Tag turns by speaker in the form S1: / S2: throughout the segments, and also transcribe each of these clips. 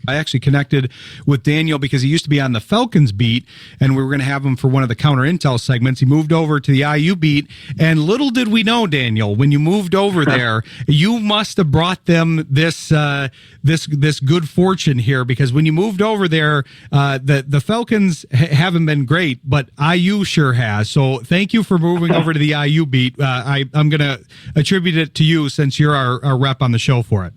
S1: I actually connected with Daniel because he used to be on the Falcons beat, and we were going to have him for one of the counter intel segments. He moved over to the IU beat, and little did we know, Daniel, when you moved over there, you must have brought them this good fortune here, because when you moved over there, the Falcons haven't been great, but IU sure has. So thank you for moving over to the IU beat. I'm going to attribute it to you since you're our rep on the show for it.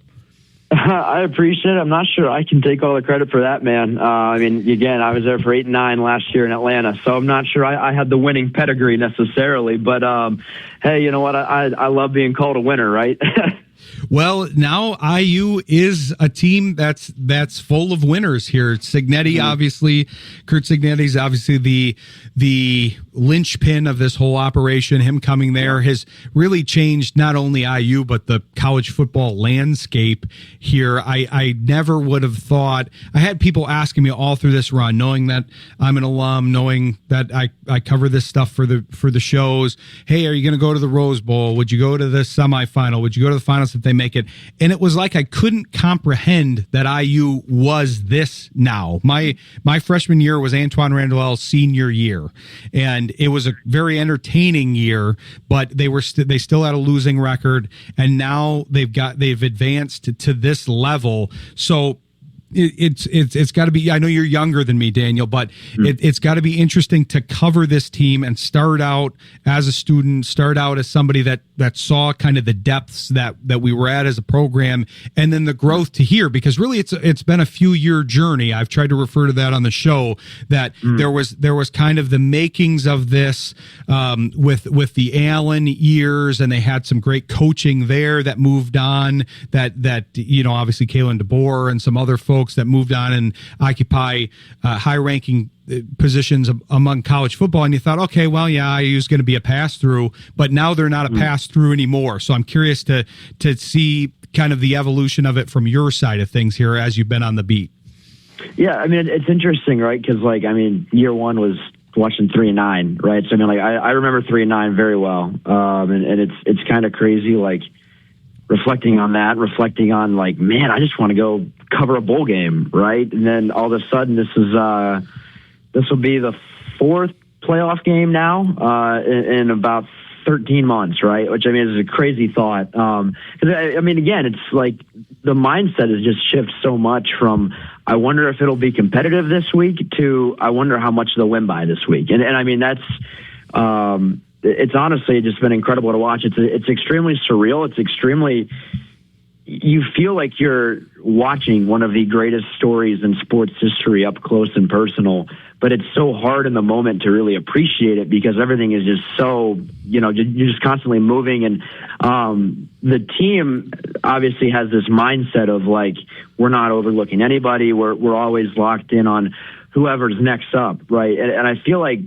S2: I appreciate it. I'm not sure I can take all the credit for that, man. I mean, again, I was there for 8-9 last year in Atlanta, so I'm not sure I had the winning pedigree necessarily. But, hey, you know what? I love being called a winner, right?
S1: Well, now IU is a team that's full of winners here. Cignetti, obviously, Kurt Cignetti's obviously the linchpin of this whole operation. Him coming there has really changed not only IU but the college football landscape here. I never would have thought. I had people asking me all through this run, knowing that I'm an alum, knowing that I cover this stuff for the shows. Hey, are you going to go to the Rose Bowl? Would you go to the semifinal? Would you go to the finals if they make it? And it was like I couldn't comprehend that IU was this now. My freshman year was Antoine Randall's senior year, and it was a very entertaining year, but they still had a losing record, and now they've advanced to this level. So it's got to be. I know you're younger than me, Daniel, but it's got to be interesting to cover this team and start out as a student, start out as somebody that saw kind of the depths that we were at as a program, and then the growth to here, because really it's been a few year journey. I've tried to refer to that on the show, that there was kind of the makings of this with the Allen years, and they had some great coaching there that moved on. That obviously Kalen DeBoer and some other folks that moved on and occupy high-ranking positions among college football, and you thought, okay, well, yeah, IU's going to be a pass-through, but now they're not a pass-through anymore. So I'm curious to see kind of the evolution of it from your side of things here as you've been on the beat.
S2: Yeah, I mean, it's interesting, right? Because, year one was watching 3-9, right? So, I remember 3-9 very well, and it's kind of crazy, reflecting on, man, I just want to go cover a bowl game, right? And then all of a sudden, this will be the fourth playoff game now in about 13 months, right? Which, is a crazy thought. Again, it's like the mindset has just shifted so much from, I wonder if it'll be competitive this week, to I wonder how much they'll win by this week. And that's... it's honestly just been incredible to watch. It's extremely surreal. It's extremely, you feel like you're watching one of the greatest stories in sports history up close and personal, but it's so hard in the moment to really appreciate it because everything is just so, you're just constantly moving. And the team obviously has this mindset of we're not overlooking anybody. We're always locked in on whoever's next up, right? And I feel like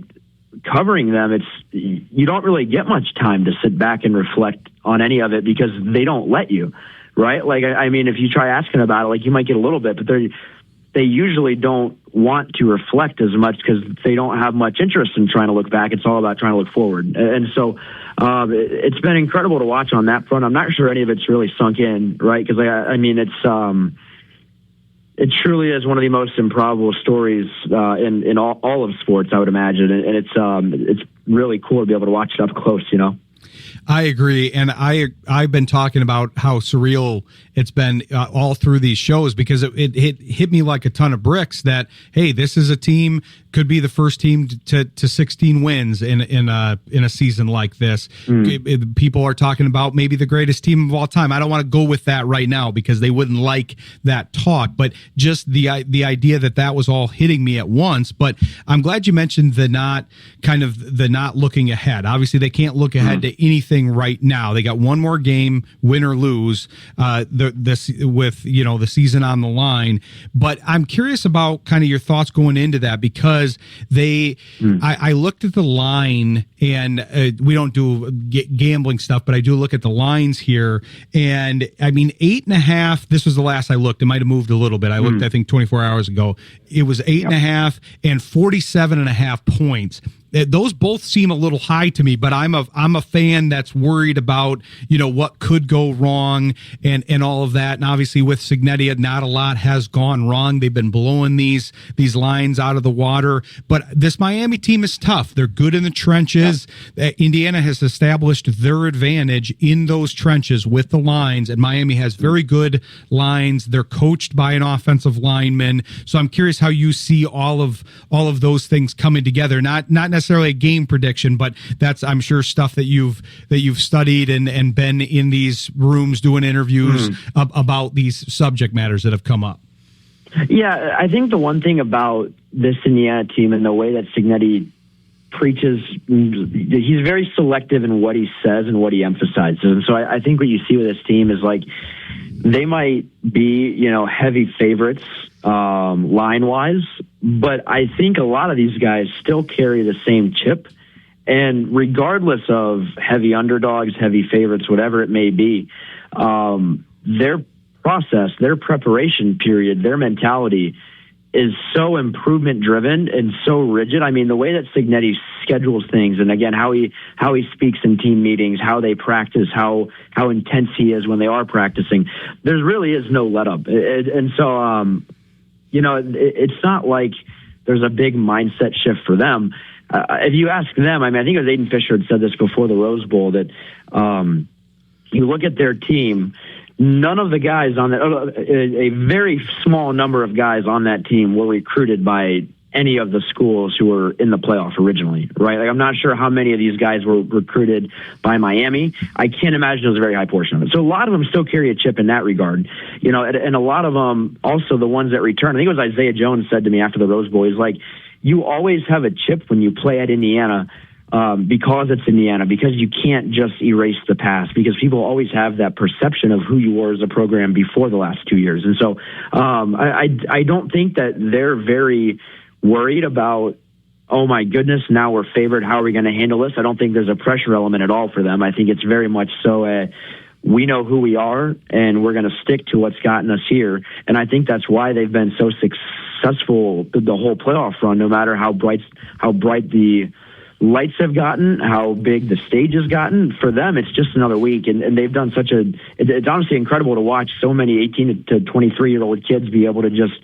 S2: covering them, you don't really get much time to sit back and reflect on any of it because they don't let you, right? If you try asking about it, you might get a little bit, but they usually don't want to reflect as much because they don't have much interest in trying to look back. It's all about trying to look forward. And so it's been incredible to watch on that front. I'm not sure any of it's really sunk in, right? Because it truly is one of the most improbable stories in all of sports, I would imagine, and it's really cool to be able to watch it up close.
S1: I agree, and I've been talking about how surreal it's been all through these shows because it hit me like a ton of bricks that, hey, this is a team, could be the first team to 16 wins in a season like this. People are talking about maybe the greatest team of all time. I don't want to go with that right now because they wouldn't like that talk, but just the idea that was all hitting me at once. But I'm glad you mentioned the not looking ahead. Obviously, they can't look ahead to anything right now. They got one more game, win or lose, with the season on the line. But I'm curious about kind of your thoughts going into that because I looked at the line, and we don't do gambling stuff, but I do look at the lines here, and 8.5. This was the last I looked. It might have moved a little bit. I looked, I think, 24 hours ago. It was 8.5 and 47.5 points. those both seem a little high to me, but I'm a fan that's worried about, what could go wrong and all of that. And obviously with Signetti, not a lot has gone wrong. They've been blowing these lines out of the water, but this Miami team is tough. They're good in the trenches. Indiana has established their advantage in those trenches with the lines, and Miami has very good lines. They're coached by an offensive lineman. So I'm curious how you see all of those things coming together. Not necessarily a game prediction, but that's, I'm sure, stuff that you've studied and been in these rooms doing interviews about these subject matters that have come up.
S2: Yeah, I think the one thing about this Indiana team and the way that Signetti preaches, he's very selective in what he says and what he emphasizes. And so I think what you see with this team is like they might be, heavy favorites line-wise, but I think a lot of these guys still carry the same chip. And regardless of heavy underdogs, heavy favorites, whatever it may be, their process, their preparation period, their mentality is so improvement driven and so rigid. I mean, the way that Signetti schedules things, and again, how he speaks in team meetings, how they practice, how intense he is when they are practicing, there really is no let up. And so, it's not like there's a big mindset shift for them. If you ask them, I think it was Aiden Fisher had said this before the Rose Bowl, that you look at their team, none of the guys on that, a very small number of guys on that team were recruited by any of the schools who were in the playoff originally, right? Like, I'm not sure how many of these guys were recruited by Miami. I can't imagine it was a very high portion of it. So a lot of them still carry a chip in that regard, and a lot of them, also the ones that return. I think it was Isaiah Jones said to me after the Rose Bowl, he's like, you always have a chip when you play at Indiana, because it's Indiana, because you can't just erase the past, because people always have that perception of who you were as a program before the last 2 years. And so I don't think that they're very worried about, oh my goodness, now we're favored, how are we going to handle this? I don't think there's a pressure element at all for them. I think it's very much so we know who we are, and we're going to stick to what's gotten us here. And I think that's why they've been so successful the whole playoff run, no matter how bright the lights have gotten, how big the stage has gotten. For them, it's just another week, and they've done it's honestly incredible to watch so many 18 to 23-year-old kids be able to just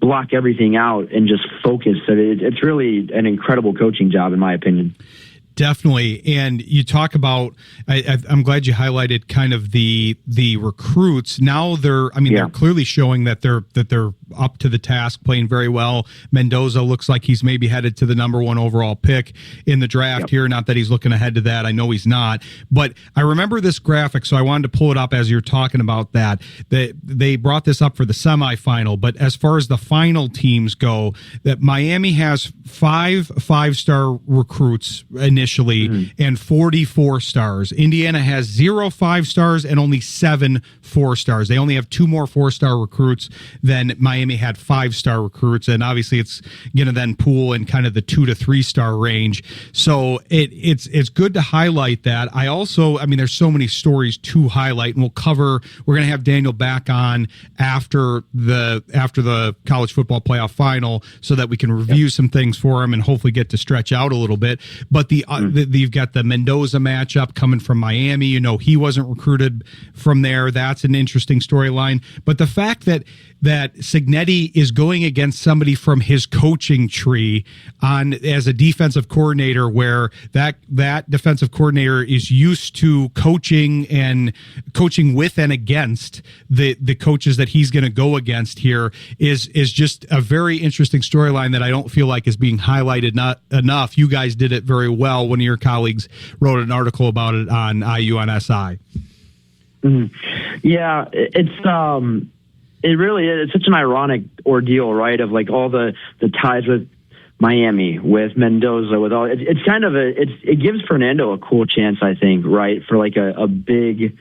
S2: block everything out and just focus. It's really an incredible coaching job, in my opinion.
S1: Definitely. And you talk about, I'm glad you highlighted kind of the recruits. Now they're clearly showing that they're up to the task, playing very well. Mendoza looks like he's maybe headed to the number 1 overall pick in the draft here. Not that he's looking ahead to that. I know he's not. But I remember this graphic, so I wanted to pull it up as you're talking about that. They brought this up for the semifinal, but as far as the final teams go, that Miami has 5 5-star recruits initially and 44 stars. Indiana has 0 5-stars and only 7 4-stars. They only have 2 more 4-star recruits than Miami had 5-star recruits, and obviously it's going to then pool in kind of the 2 to 3-star range. So it's good to highlight that. I also, there's so many stories to highlight, and we're going to have Daniel back on after the college football playoff final so that we can review some things for him and hopefully get to stretch out a little bit. But you've got the Mendoza matchup coming from Miami. He wasn't recruited from there. That's an interesting storyline. But the fact that Signetti is going against somebody from his coaching tree as a defensive coordinator, where that defensive coordinator is used to coaching with and against the coaches that he's going to go against here is just a very interesting storyline that I don't feel like is being highlighted not enough. You guys did it very well. One of your colleagues wrote an article about it on IU on SI. Yeah,
S2: it really is. It's such an ironic ordeal, right? Of like all the ties with Miami, with Mendoza, with all. It's kind of it gives Fernando a cool chance, I think, right, for like a big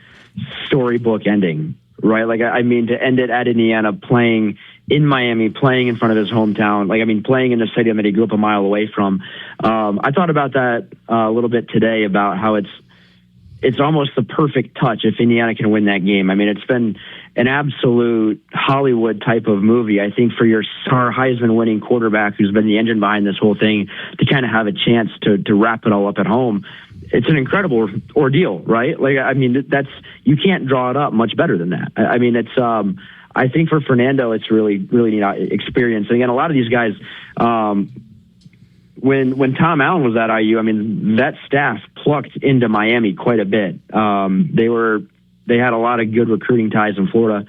S2: storybook ending, right? Like to end it at Indiana, playing in Miami, playing in front of his hometown, playing in the stadium that he grew up a mile away from. I thought about that a little bit today, about how it's almost the perfect touch if Indiana can win that game. It's been an absolute Hollywood type of movie. I think for your star Heisman winning quarterback who's been the engine behind this whole thing to kind of have a chance to wrap it all up at home, it's an incredible ordeal, right? Like, I mean, you can't draw it up much better than that. I mean, it's, I think for Fernando, it's really neat experience. And again, a lot of these guys, when Tom Allen was at IU, I mean, that staff plucked into Miami quite a bit. They had a lot of good recruiting ties in Florida.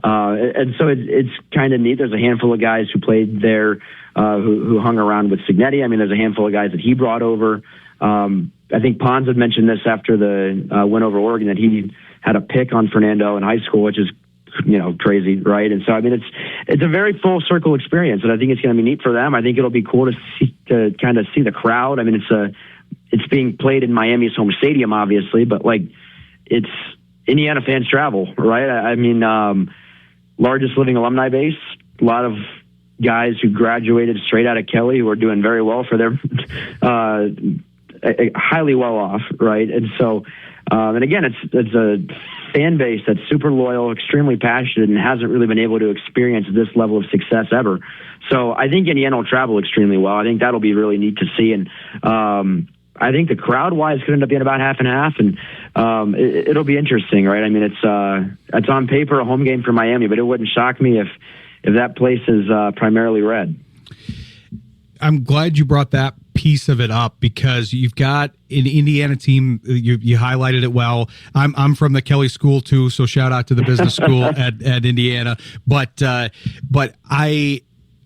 S2: And so it's kind of neat. There's a handful of guys who played there, who hung around with Cignetti. I mean, there's a handful of guys that he brought over. I think Pons had mentioned this after the win over Oregon, that he had a pick on Fernando in high school, which is, crazy, right? And so, I mean, it's a very full circle experience, and I think it's going to be neat for them. I think it'll be cool to kind of see the crowd. I mean, it's being played in Miami's home stadium, obviously, but like, it's Indiana fans travel, right? I mean, largest living alumni base, a lot of guys who graduated straight out of Kelly who are doing very well for their highly well off, right? And so, and again, it's a fan base that's super loyal, extremely passionate, and hasn't really been able to experience this level of success ever. So I think Indiana will travel extremely well. I think that'll be really neat to see. And I think the crowd-wise could end up being about half and half, and it'll be interesting, right? I mean, it's on paper a home game for Miami, but it wouldn't shock me if that place is primarily red.
S1: I'm glad you brought that piece of it up, because you've got an Indiana team. You highlighted it well. I'm from the Kelly School too, so shout out to the business school at Indiana. But I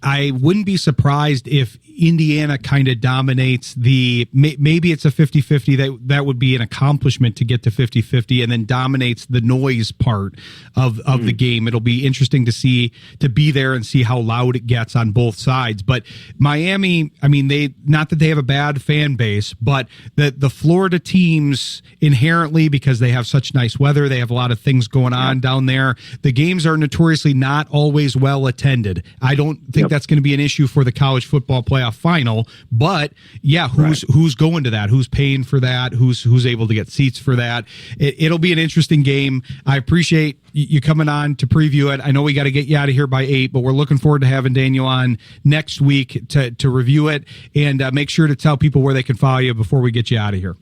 S1: wouldn't be surprised if Indiana kind of dominates maybe it's a 50-50. That would be an accomplishment to get to 50-50, and then dominates the noise part of the game. It'll be interesting to be there and see how loud it gets on both sides. But Miami, I mean, not that they have a bad fan base, but the Florida teams inherently, because they have such nice weather, they have a lot of things going on down there. The games are notoriously not always well attended. I don't think that's going to be an issue for the college football playoff final, but who's going to that? Who's paying for that? Who's able to get seats for that? It'll be an interesting game. I appreciate you coming on to preview it. I know we got to get you out of here by 8, but we're looking forward to having Daniel on next week to review it, and make sure to tell people where they can follow you before we get you out of here.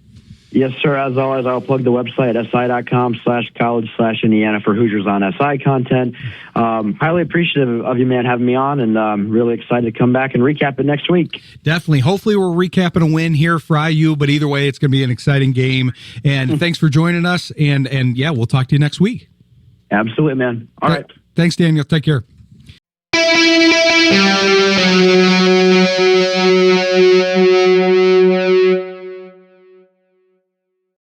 S2: Yes, sir. As always, I'll plug the website at si.com/college/Indiana for Hoosiers on SI content. Highly appreciative of you, man, having me on, and really excited to come back and recap it next week.
S1: Definitely. Hopefully we're recapping a win here for IU, but either way, it's going to be an exciting game. And thanks for joining us. And yeah, we'll talk to you next week.
S2: Absolutely, man. All right.
S1: Thanks, Daniel. Take care.